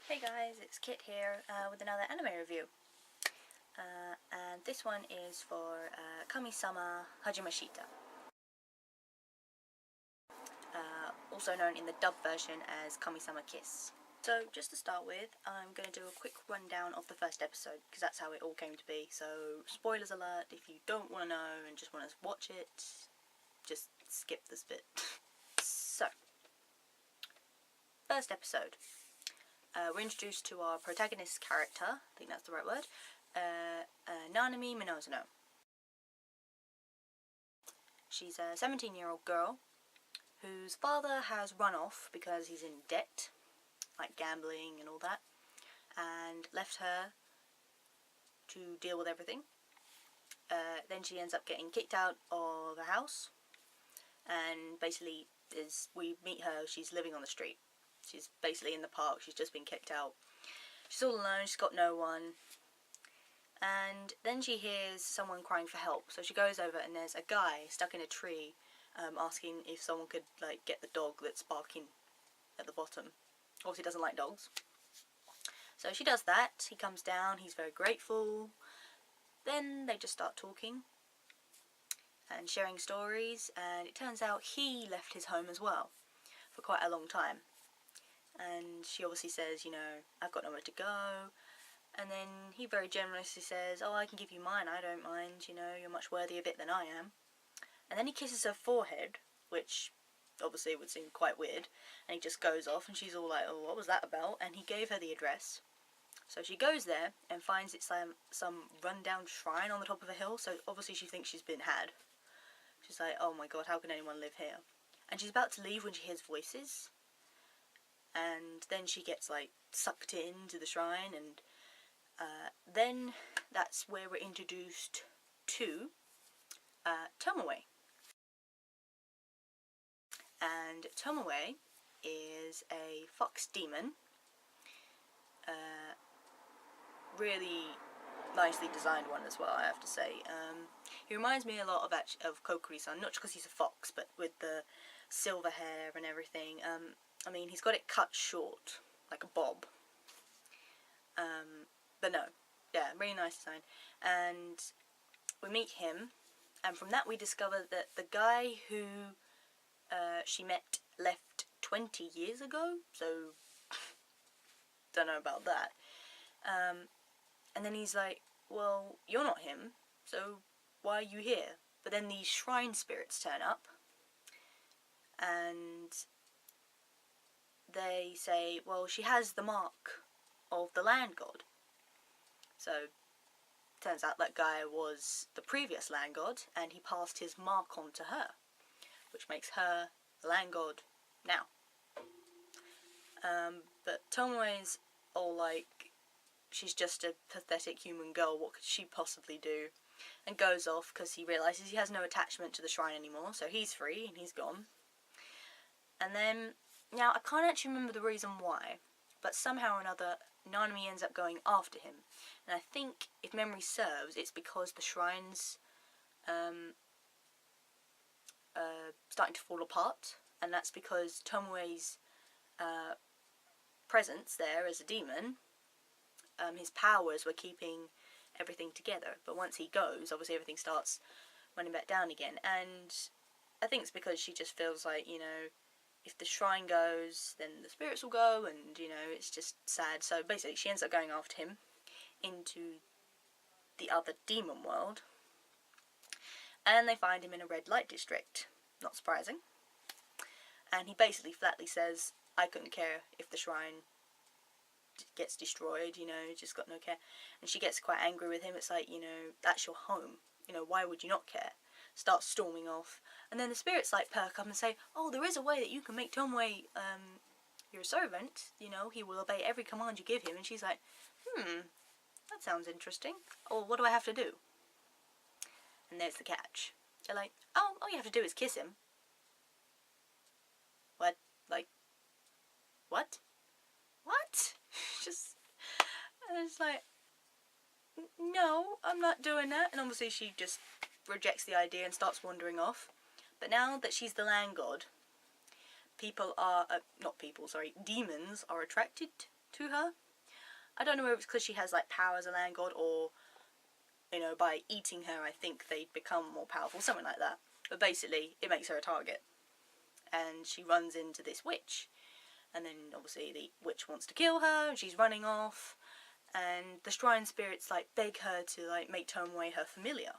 Hey guys, it's Kit here with another anime review. And this one is for Kamisama Hajimemashita. Also known in the dub version as Kamisama Kiss. So just to start with, I'm going to do a quick rundown of the first episode, because that's how it all came to be. So spoilers alert, if you don't want to know and just want to watch it, just skip this bit. So, first episode. We're introduced to our protagonist character, I think that's the right word, Nanami Momozono. She's a 17-year-old girl whose father has run off because he's in debt, like gambling and all that, and left her to deal with everything. Then she ends up getting kicked out of a house, and basically we meet her, she's living on the street. She's basically in the park, she's just been kicked out. She's all alone, she's got no one. And then she hears someone crying for help, so she goes over and there's a guy stuck in a tree asking if someone could get the dog that's barking at the bottom. Obviously doesn't like dogs. So she does that, he comes down, he's very grateful. Then they just start talking and sharing stories, and it turns out he left his home as well for quite a long time. And she obviously says, you know, I've got nowhere to go. And then he very generously says, oh, I can give you mine, I don't mind, you know, you're much worthier of it than I am. And then he kisses her forehead, which obviously would seem quite weird. And he just goes off and she's all like, oh, what was that about? And he gave her the address. So she goes there and finds it's some run-down shrine on the top of a hill. So obviously she thinks she's been had. She's like, oh my god, how can anyone live here? And she's about to leave when she hears voices. And then she gets sucked into the shrine, and then that's where we're introduced to Tomoe. And Tomoe is a fox demon, really nicely designed one as well, I have to say. He reminds me a lot of Kokuri-san, not just because he's a fox, but with the silver hair and everything. I mean, he's got it cut short, like a bob. But no, yeah, really nice design. And we meet him, and from that we discover that the guy who she met left 20 years ago, so don't know about that. And then he's like, well, you're not him, so why are you here? But then these shrine spirits turn up, and they say, well, she has the mark of the land god. So, turns out that guy was the previous land god, and he passed his mark on to her, which makes her the land god now. But Tomoe's all like, she's just a pathetic human girl, what could she possibly do? And goes off because he realises he has no attachment to the shrine anymore, so he's free and he's gone. And then, now I can't actually remember the reason why, but somehow or another Nanami ends up going after him. And I think, if memory serves, it's because the shrine's starting to fall apart, and that's because Tomoe's presence there as a demon, his powers were keeping everything together. But once he goes, obviously everything starts running back down again. And I think it's because she just feels like, you know, if the shrine goes, then the spirits will go, and, you know, it's just sad. So basically she ends up going after him into the other demon world, and they find him in a red light district. Not surprising. And he basically flatly says, I couldn't care if the shrine gets destroyed, you know, just got no care. And she gets quite angry with him. It's like, you know, that's your home, you know, why would you not care? Starts storming off, and then the spirits perk up and say, oh, there is a way that you can make Tomoe your servant, you know, he will obey every command you give him. And she's like, that sounds interesting. Oh, what do I have to do? And there's the catch. They're like, oh, all you have to do is kiss him. What? What? What? And it's like, no, I'm not doing that. And obviously she just rejects the idea and starts wandering off. But now that she's the land god, demons are attracted to her. I don't know whether it's because she has like power as a land god, or, you know, by eating her I think they'd become more powerful, something like that. But basically it makes her a target, and she runs into this witch, and then obviously the witch wants to kill her and she's running off, and the shrine spirits like beg her to like make Tomoe her familiar,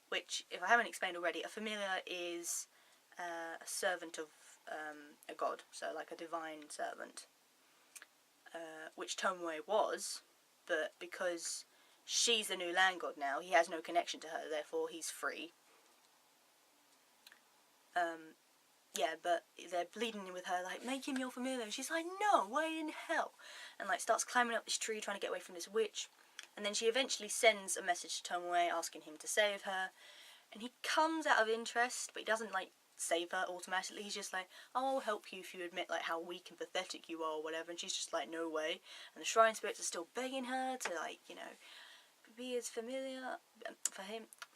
which, if I haven't explained already, a familiar is a servant of a god, so like a divine servant, which Tomoe was, but because she's the new land god now, he has no connection to her, therefore he's free. Yeah, but they're pleading with her, like, make him your familiar. She's like, no, way in hell. And, like, starts climbing up this tree, trying to get away from this witch. And then she eventually sends a message to Tomoe asking him to save her. And he comes out of interest, but he doesn't, like, save her automatically. He's just like, oh, I'll help you if you admit, like, how weak and pathetic you are or whatever. And she's just like, no way. And the shrine spirits are still begging her to, like, you know, be his familiar, for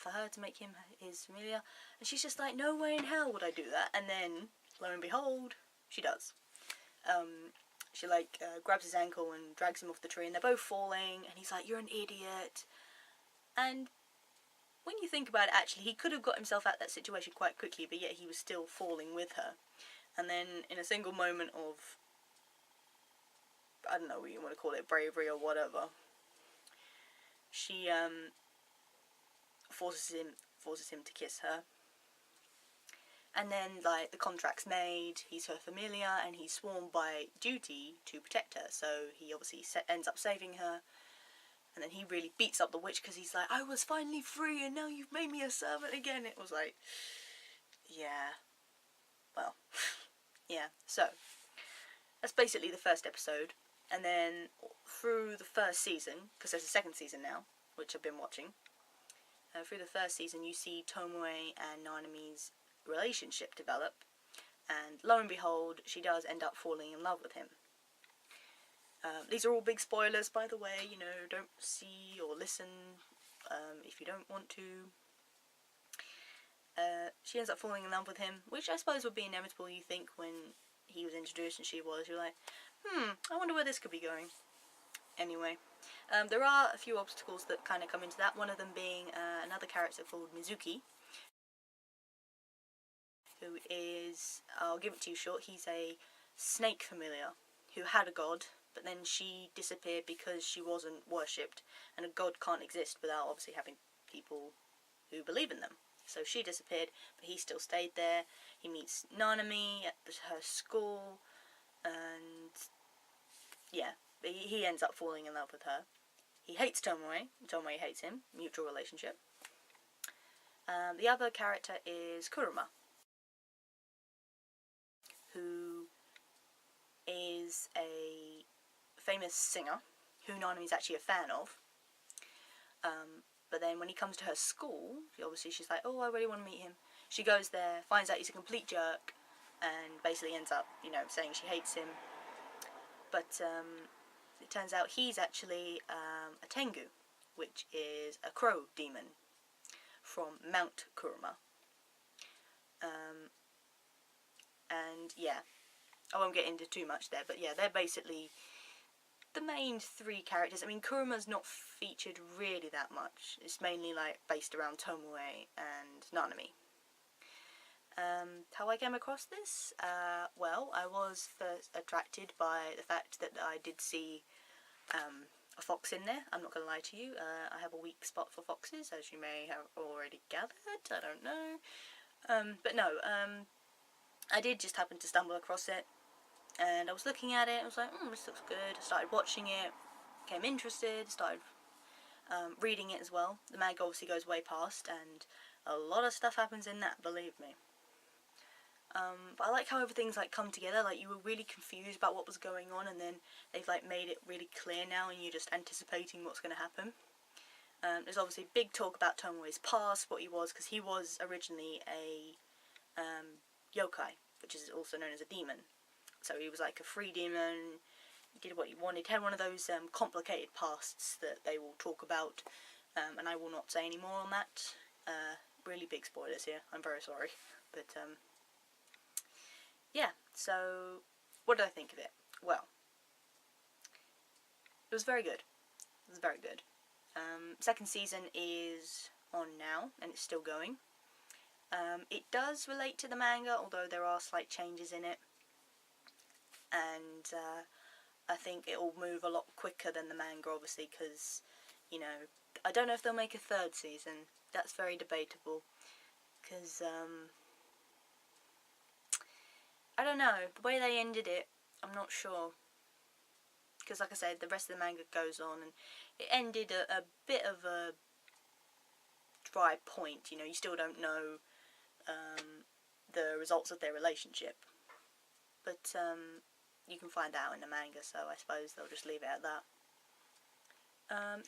her to make him his familiar, and she's just like, no way in hell would I do that. And then, lo and behold, she does. She like grabs his ankle and drags him off the tree, and they're both falling, and he's like, you're an idiot. And when you think about it, actually, he could have got himself out of that situation quite quickly, but yet he was still falling with her. And then, in a single moment of, I don't know what you want to call it, bravery or whatever, she forces him to kiss her, and then like the contract's made. He's her familiar, and he's sworn by duty to protect her. So he obviously ends up saving her, and then he really beats up the witch because he's like, I was finally free, and now you've made me a servant again. It was like, yeah, well, yeah. So that's basically the first episode. And then through the first season, because there's a second season now, which I've been watching, through the first season you see Tomoe and Nanami's relationship develop, and lo and behold, she does end up falling in love with him. These are all big spoilers, by the way, you know, don't see or listen if you don't want to. She ends up falling in love with him, which I suppose would be inevitable. You think when he was introduced and she was, you're like, I wonder where this could be going. Anyway, there are a few obstacles that kind of come into that, one of them being another character called Mizuki, who is, I'll give it to you short, he's a snake familiar who had a god, but then she disappeared because she wasn't worshipped, and a god can't exist without obviously having people who believe in them. So she disappeared, but he still stayed there. He meets Nanami at her school, and yeah, he ends up falling in love with her. He hates Tomoe, Tomoe hates him, mutual relationship. The other character is Kuruma, who is a famous singer who Nanami's actually a fan of. But then when he comes to her school, obviously she's like, oh, I really want to meet him. She goes there, finds out he's a complete jerk, and basically ends up, you know, saying she hates him. But it turns out he's actually a Tengu, which is a crow demon from Mount Kuruma. And yeah, I won't get into too much there, but yeah, they're basically the main three characters. I mean, Kuruma's not featured really that much. It's mainly like based around Tomoe and Nanami. How I came across this? Well, I was first attracted by the fact that I did see a fox in there. I'm not going to lie to you. I have a weak spot for foxes, as you may have already gathered. I don't know. But no, I did just happen to stumble across it. And I was looking at it, I was like, this looks good. I started watching it, became interested, started reading it as well. The mag obviously goes way past, and a lot of stuff happens in that, believe me. But I like how everything's like come together, like you were really confused about what was going on, and then they've like made it really clear now, and you're just anticipating what's going to happen. There's obviously big talk about Tomoe's past, what he was, because he was originally a yokai, which is also known as a demon. So he was like a free demon, he did what he wanted, had one of those complicated pasts that they will talk about, and I will not say any more on that. Really big spoilers here, I'm very sorry. But yeah, so what did I think of it? Well, was very good. It was very good. Second season is on now, and it's still going. It does relate to the manga, although there are slight changes in it. And I think it'll move a lot quicker than the manga, obviously, because, you know, I don't know if they'll make a third season. That's very debatable, because, I don't know, the way they ended it, I'm not sure. Because, like I said, the rest of the manga goes on, and it ended a bit of a dry point, you know, you still don't know the results of their relationship. But, you can find out in the manga, so I suppose they'll just leave it at that.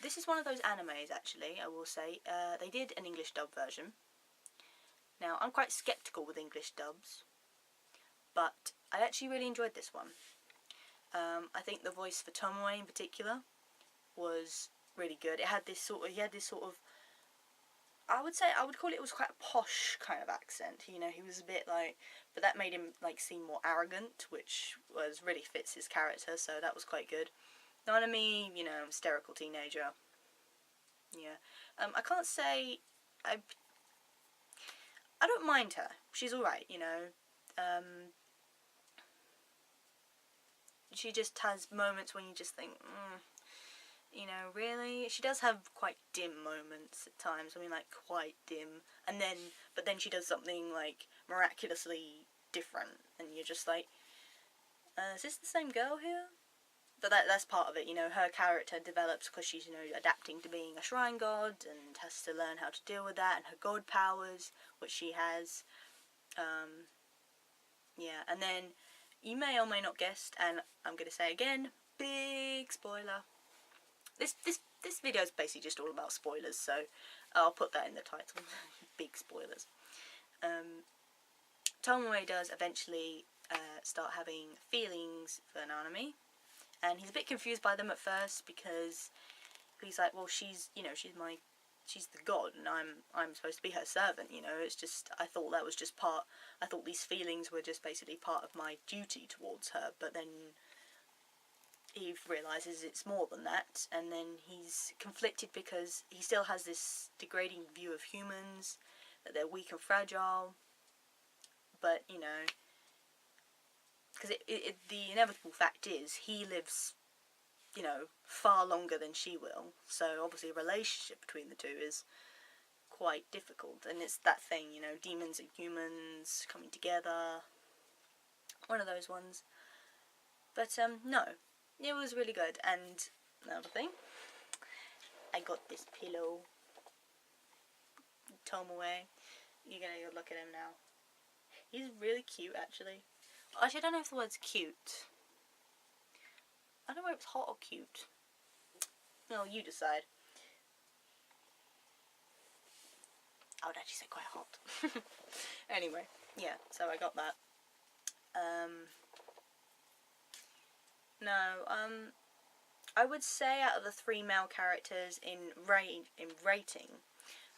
This is one of those animes, actually, I will say. They did an English dub version. Now, I'm quite sceptical with English dubs, but I actually really enjoyed this one. I think the voice for Tomoe in particular was really good. He had this sort of, I would call it was quite a posh kind of accent. You know, he was a bit like, but that made him like seem more arrogant, which really fits his character. So that was quite good. Nanami, you know, hysterical teenager. Yeah, I can't say I don't mind her. She's all right, you know. She just has moments when you just think, you know, really? She does have quite dim moments at times. I mean, like, quite dim. But then she does something, like, miraculously different. And you're just like, is this the same girl here? But that's part of it, you know. Her character develops because she's, you know, adapting to being a shrine god and has to learn how to deal with that. And her god powers, which she has. Yeah, and then you may or may not guessed, and I'm going to say again, big spoiler. This video is basically just all about spoilers, so I'll put that in the title. Big spoilers. Tomoe does eventually start having feelings for Nanami, and he's a bit confused by them at first because he's like, well, she's the god, and I'm supposed to be her servant, you know. It's just, I thought these feelings were just basically part of my duty towards her, but then he realises it's more than that, and then he's conflicted because he still has this degrading view of humans, that they're weak and fragile, but, you know, because the inevitable fact is, he lives, you know, far longer than she will, so obviously a relationship between the two is quite difficult, and it's that thing, you know, demons and humans coming together, one of those ones. But no, it was really good. And another thing, I got this pillow. Tomoe, you're gonna go look at him now. He's really cute, actually. Actually, I don't know if the word's cute. I don't know if it's hot or cute. No, you decide. I would actually say quite hot. Anyway, yeah, so I got that. I would say out of the 3 male characters in rating,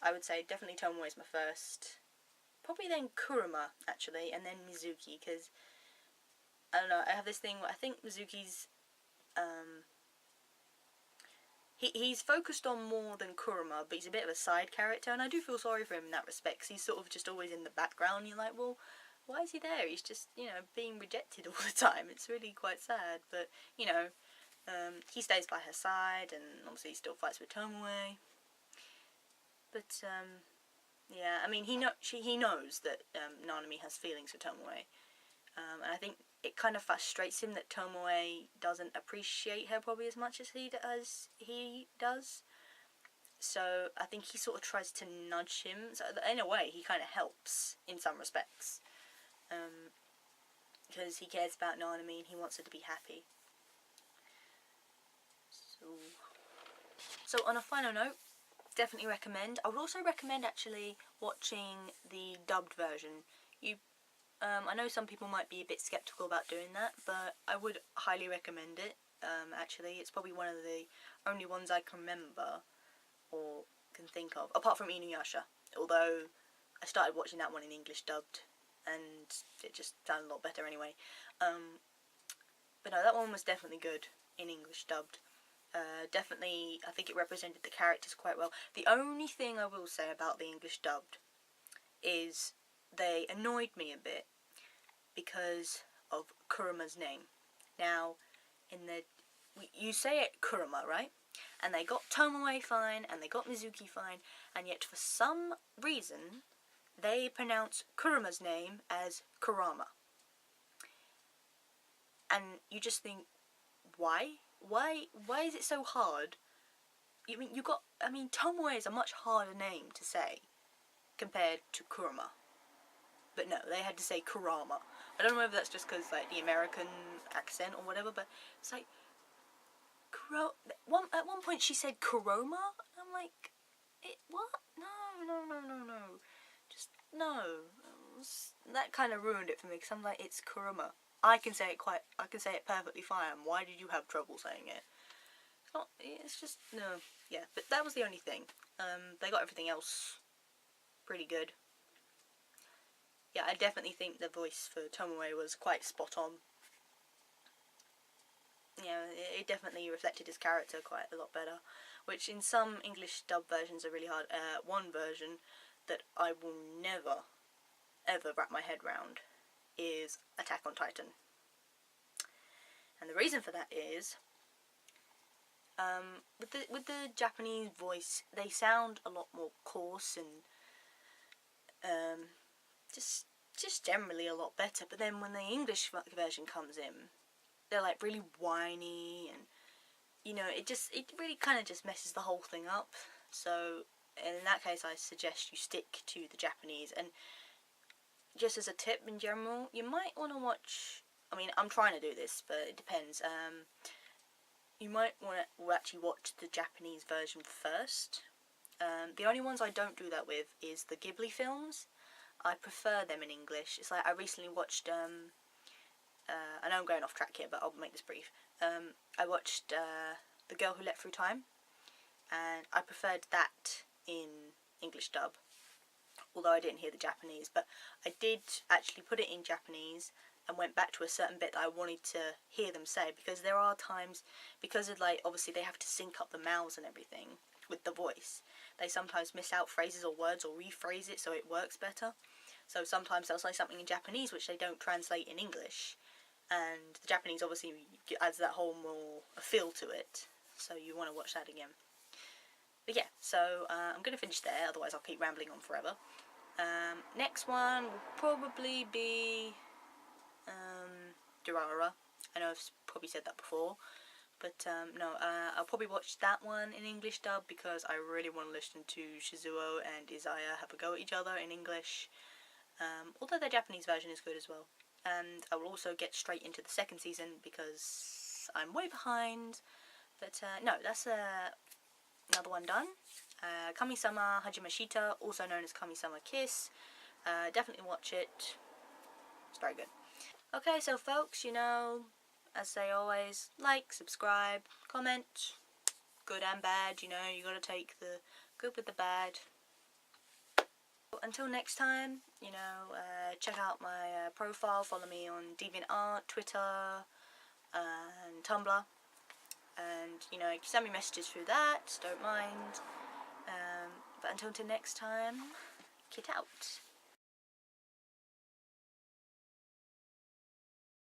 I would say definitely Tomoe is my first. Probably then Kuruma, actually, and then Mizuki, because, I don't know, I have this thing where I think Mizuki's, he's focused on more than Kuruma, but he's a bit of a side character, and I do feel sorry for him in that respect, because he's sort of just always in the background. You're like, well, why is he there? He's just, you know, being rejected all the time. It's really quite sad, but, you know, he stays by her side, and obviously he still fights with Tomoe. But, yeah, I mean, he knows that Nanami has feelings for Tomoe, and I think it kind of frustrates him that Tomoe doesn't appreciate her probably as much as he does. So I think he sort of tries to nudge him. So in a way, he kind of helps in some respects, because he cares about Nanami and he wants her to be happy. So on a final note, definitely recommend. I would also recommend actually watching the dubbed version. I know some people might be a bit skeptical about doing that, but I would highly recommend it. Actually, it's probably one of the only ones I can remember or can think of, apart from Inuyasha. Although I started watching that one in English dubbed, and it just sounded a lot better anyway. But no, that one was definitely good in English dubbed. Definitely, I think it represented the characters quite well. The only thing I will say about the English dubbed is they annoyed me a bit because of Kuruma's name. Now, you say it Kuruma, right? And they got Tomoe fine, and they got Mizuki fine, and yet for some reason, they pronounce Kuruma's name as Kurama. And you just think, why? Why is it so hard? Tomoe is a much harder name to say compared to Kurama. But no, they had to say Kurama. I don't know whether that's just because, like, the American accent or whatever, but it's like, at one point she said Kuroma, and I'm like, what? No. Just, no. That kind of ruined it for me, because I'm like, it's Kurama. I can say it perfectly fine. Why did you have trouble saying it? It's just, no. Yeah, but that was the only thing. They got everything else pretty good. Yeah, I definitely think the voice for Tomoe was quite spot on. Yeah, it definitely reflected his character quite a lot better, which in some English dub versions are really hard. One version that I will never, ever wrap my head round is Attack on Titan. And the reason for that is, with the Japanese voice, they sound a lot more coarse and just generally a lot better. But then when the English version comes in, they're like really whiny, and it really kind of just messes the whole thing up. So in that case, I suggest you stick to the Japanese. And just as a tip in general, you might want to watch. I mean, I'm trying to do this, but it depends. You might want to actually watch the Japanese version first. The only ones I don't do that with is the Ghibli films. I prefer them in English. It's like I recently watched. I know I'm going off track here, but I'll make this brief. I watched The Girl Who Leapt Through Time, and I preferred that in English dub, although I didn't hear the Japanese. But I did actually put it in Japanese and went back to a certain bit that I wanted to hear them say, because there are times, because of, like, obviously they have to sync up the mouths and everything with the voice, they sometimes miss out phrases or words or rephrase it so it works better. So sometimes they'll say something in Japanese which they don't translate in English, and the Japanese obviously adds that whole more feel to it, so you want to watch that again. But yeah, so I'm going to finish there, otherwise I'll keep rambling on forever. Next one will probably be Durara. I know I've probably said that before, but no, I'll probably watch that one in English dub, because I really want to listen to Shizuo and Izaya have a go at each other in English, although their Japanese version is good as well. And I will also get straight into the second season, because I'm way behind. But no, that's another one done. Kamisama Hajimemashita, also known as Kamisama Kiss. Definitely watch it. It's very good. Okay, so folks, as they always, like, subscribe, comment, good and bad, you gotta take the good with the bad. Until next time, check out my profile, follow me on DeviantArt, Twitter, and Tumblr, and, send me messages through that, don't mind. But until next time, kit out.